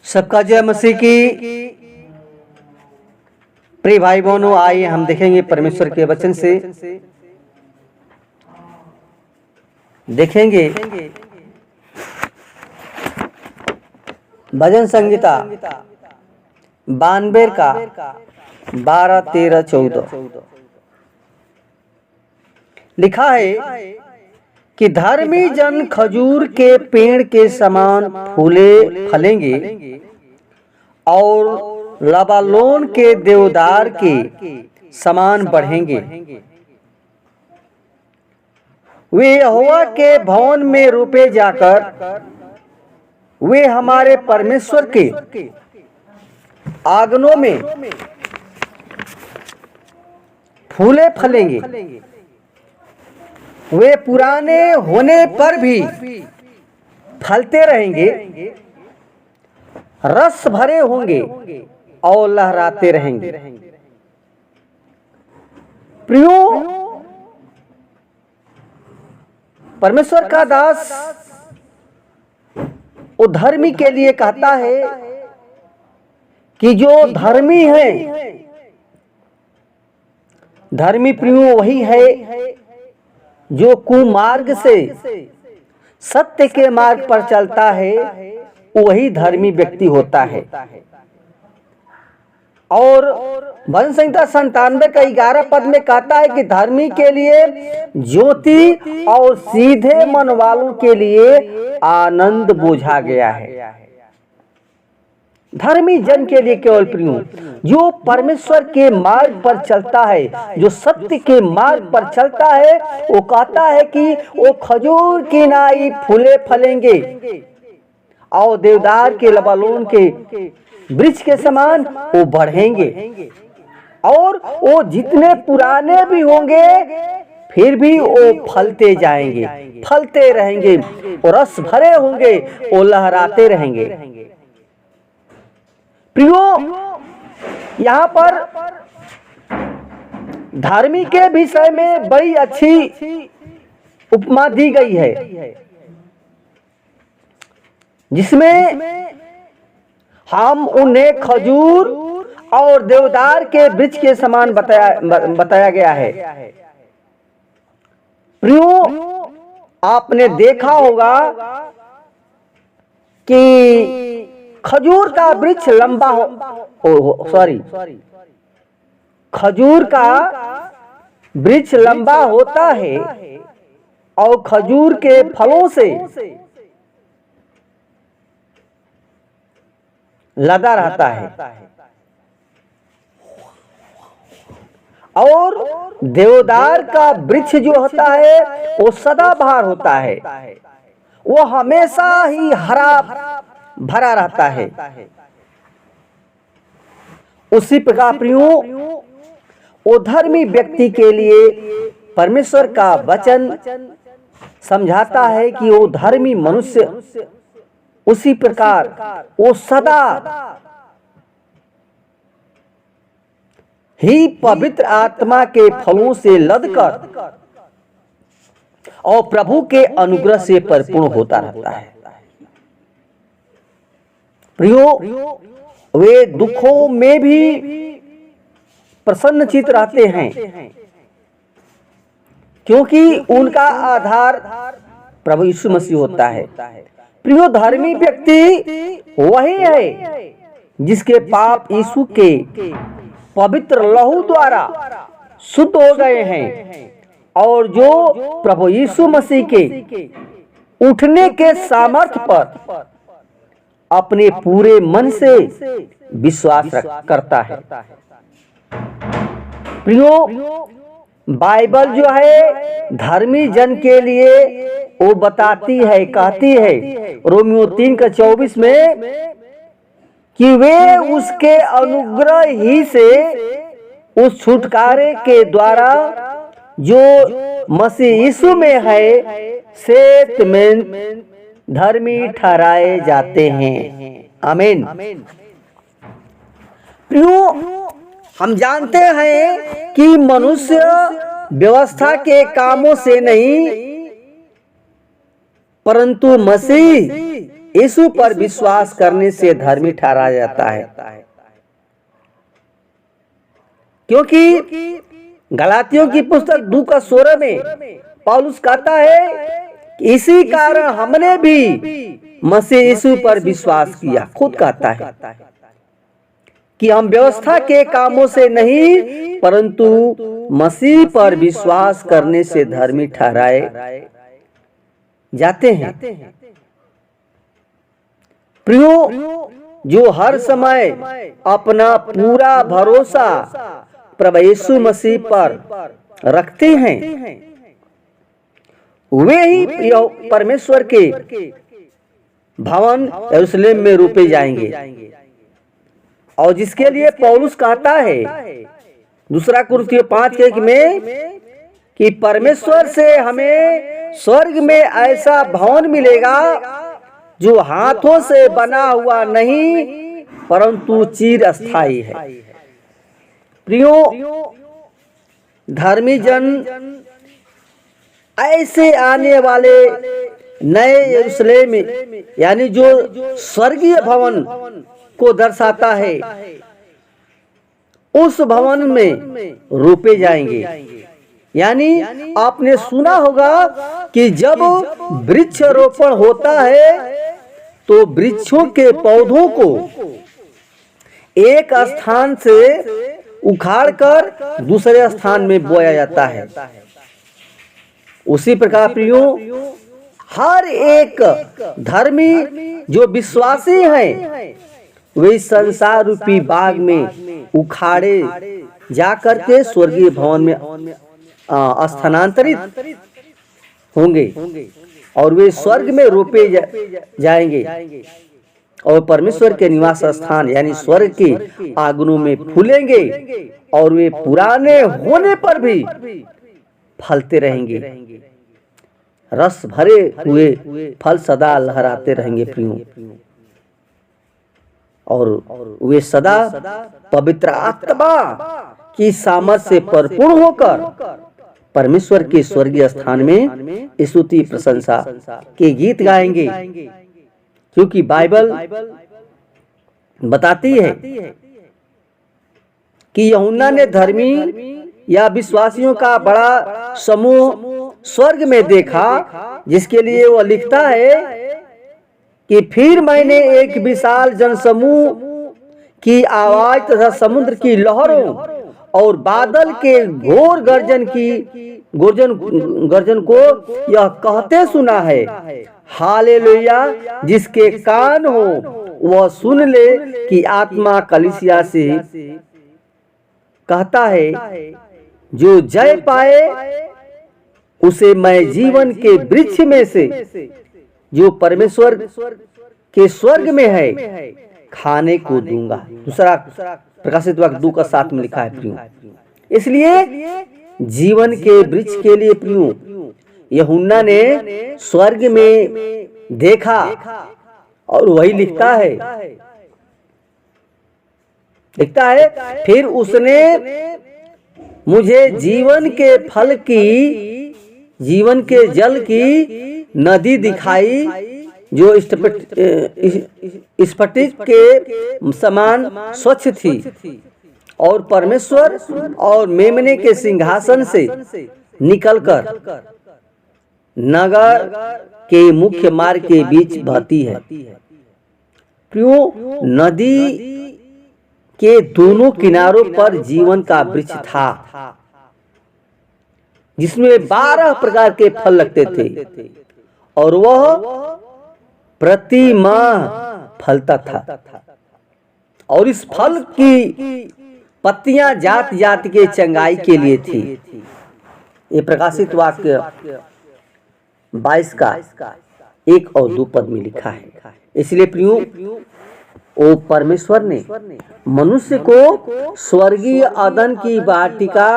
सबका जय मसीह की। प्रिय भाई बहनों, आइए हम देखेंगे परमेश्वर के वचन से, देखेंगे भजन संहिता 92 का 12, 13, 14 लिखा है कि धर्मी जन खजूर के पेड़ के समान फूले फलेंगे और लबालोन के देवदार के समान बढ़ेंगे। वे यहोवा के भवन में रोपे जाकर वे हमारे परमेश्वर के आंगनों में फूले फलेंगे। वे पुराने होने पर भी फलते रहेंगे, रस भरे होंगे और लहराते रहेंगे। प्रियो, परमेश्वर का दास वो धर्मी के लिए कहता है कि जो धर्मी है, धर्मी प्रियो वही है जो कुमार्ग से सत्य के मार्ग पर चलता है, वही धर्मी व्यक्ति होता है। और भजन संहिता 97 का 11 पद में कहता है कि धर्मी के लिए ज्योति और सीधे मन वालों के लिए आनंद बोझा गया है। धर्मी जन के लिए केवल प्रियो जो परमेश्वर के मार्ग पर चलता है, जो सत्य के मार्ग पर चलता है, वो कहता है कि वो खजूर की नाई फूले फलेंगे और देवदार के लबालोन के वृक्ष के समान वो बढ़ेंगे। और वो जितने पुराने भी होंगे फिर भी वो फलते जाएंगे, फलते रहेंगे, वो रस भरे होंगे, वो लहराते रहेंगे। प्रियो, यहाँ पर धर्मी के विषय में बड़ी अच्छी उपमा दी गई है, जिसमें हम उन्हें खजूर और देवदार के वृक्ष के समान बताया गया है। प्रियो, आपने देखा होगा कि खजूर का वृक्ष लंबा खजूर का वृक्ष लंबा होता है और खजूर के फलों से लदा रहता है। और देवदार का वृक्ष जो होता है वो सदाबहार होता है, वो हमेशा ही हरा भरा रहता है। उसी प्रकार प्रियो, वो धर्मी व्यक्ति के लिए परमेश्वर का वचन समझाता है कि वो धर्मी मनुष्य उसी प्रकार वो सदा ही पवित्र आत्मा के फलों से लदकर और प्रभु के अनुग्रह से परिपूर्ण होता रहता है। प्रियो, वे दुखों में भी प्रसन्नचित्त रहते हैं, क्योंकि उनका आधार प्रभु यीशु मसीह होता है। प्रियो, धर्मी व्यक्ति वही है जिसके पाप यीशु के पवित्र लहू द्वारा शुद्ध हो गए हैं और जो प्रभु यीशु मसीह के उठने के सामर्थ्य पर अपने पूरे मन से विश्वास करता है। प्रियो, बाइबल जो है धर्मी जन के लिए वो बताती है, कहती है रोमियो 3:24 में कि वे उसके अनुग्रह ही से उस छुटकारे के द्वारा जो मसीह यीशु में है सेत में धर्मी ठहराए जाते हैं। आमीन। प्रियो, हम जानते हैं कि मनुष्य व्यवस्था के कामों से नहीं परंतु मसीह यीशु पर विश्वास करने से धर्मी ठहराया जाता है। क्योंकि गलातियों की पुस्तक 2:16 में पौलुस कहता है कि इसी कारण हमने भी मसीह यीशु पर विश्वास किया। खुद कहता है कि हम व्यवस्था के कामों से नहीं परंतु मसीह पर विश्वास करने से धर्मी ठहराए जाते हैं। प्रियो, जो हर समय अपना पूरा भरोसा प्रभु यीशु मसीह पर रखते हैं वे ही परमेश्वर के भवन यरूशलेम में रोपे जाएंगे। और जिसके लिए पौलुस कहता है 2 कुरिन्थियों 5:1 में कि परमेश्वर से हमें स्वर्ग में ऐसा भवन मिलेगा जो हाथों से बना हुआ नहीं परंतु चिर स्थायी है। प्रियो, धर्मी जन ऐसे आने वाले नए यरूशलेम यानी जो स्वर्गीय भवन को दर्शाता है उस भवन में रोपे जाएंगे। यानी आपने सुना होगा कि जब वृक्षारोपण होता है तो वृक्षों के पौधों को एक स्थान से उखाड़कर दूसरे स्थान में बोया जाता है। उसी प्रकार प्रियो, हर एक धर्मी जो विश्वासी हैं वे संसार रूपी बाग में उखाड़े जाकर के स्वर्गीय भवन में स्थानांतरित होंगे और वे स्वर्ग में रोपे जाएंगे और परमेश्वर के निवास स्थान यानी स्वर्ग के आंगनों में फूलेंगे और वे पुराने होने पर भी फलते रहेंगे। रस भरे हुए फल सदा लहराते रहेंगे प्रियो, और वे सदा पवित्र आत्मा की सामर्थ्य से परिपूर्ण होकर परमेश्वर के स्वर्गीय स्थान में स्तुति प्रशंसा के गीत गाएंगे। क्योंकि बाइबल बताती है कि यूहन्ना ने धर्मी या विश्वासियों का बड़ा समूह स्वर्ग में देखा, जिसके लिए वह लिखता है कि फिर मैंने एक विशाल जनसमूह की आवाज तथा समुद्र की लहरों और बादल के घोर गर्जन को यह कहते सुना है, हालेलुया, जिसके कान हो वह सुन ले कि आत्मा कलीसिया से कहता है, जो जय पाए उसे मैं जीवन के वृक्ष में से जो परमेश्वर के स्वर्ग में है खाने को दूंगा। दूसरा प्रकाशित वाक्य 2:7 में लिखा है प्रियो। इसलिए जीवन के वृक्ष के लिए प्रियो यूहन्ना ने स्वर्ग में देखा और वही लिखता है फिर उसने मुझे जीवन के फल की जीवन के जल की नदी दिखाई जो स्फटिक के समान स्वच्छ थी और परमेश्वर और मेमने के सिंहासन से निकलकर नगर के मुख्य मार्ग के बीच बहती है। प्रियो, नदी के दोनों किनारों पर जीवन का वृक्ष था जिसमें 12 प्रकार के फल लगते थे और वह प्रति माह फलता था। और इस फल की पत्तियां जात जात के चंगाई के लिए थी। ये प्रकाशित वाक्य 22 का 1 और 2 पद में लिखा है। इसलिए प्रियो, ओ परमेश्वर ने मनुष्य को स्वर्गीय अदन की वाटिका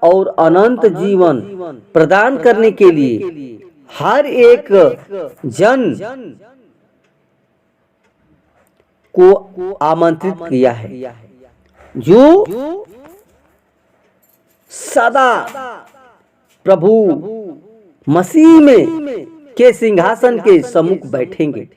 और अनंत जीवन प्रदान करने के लिए हर एक जन को आमंत्रित किया है जो सदा प्रभु मसीह में के सिंहासन के सम्मुख बैठेंगे।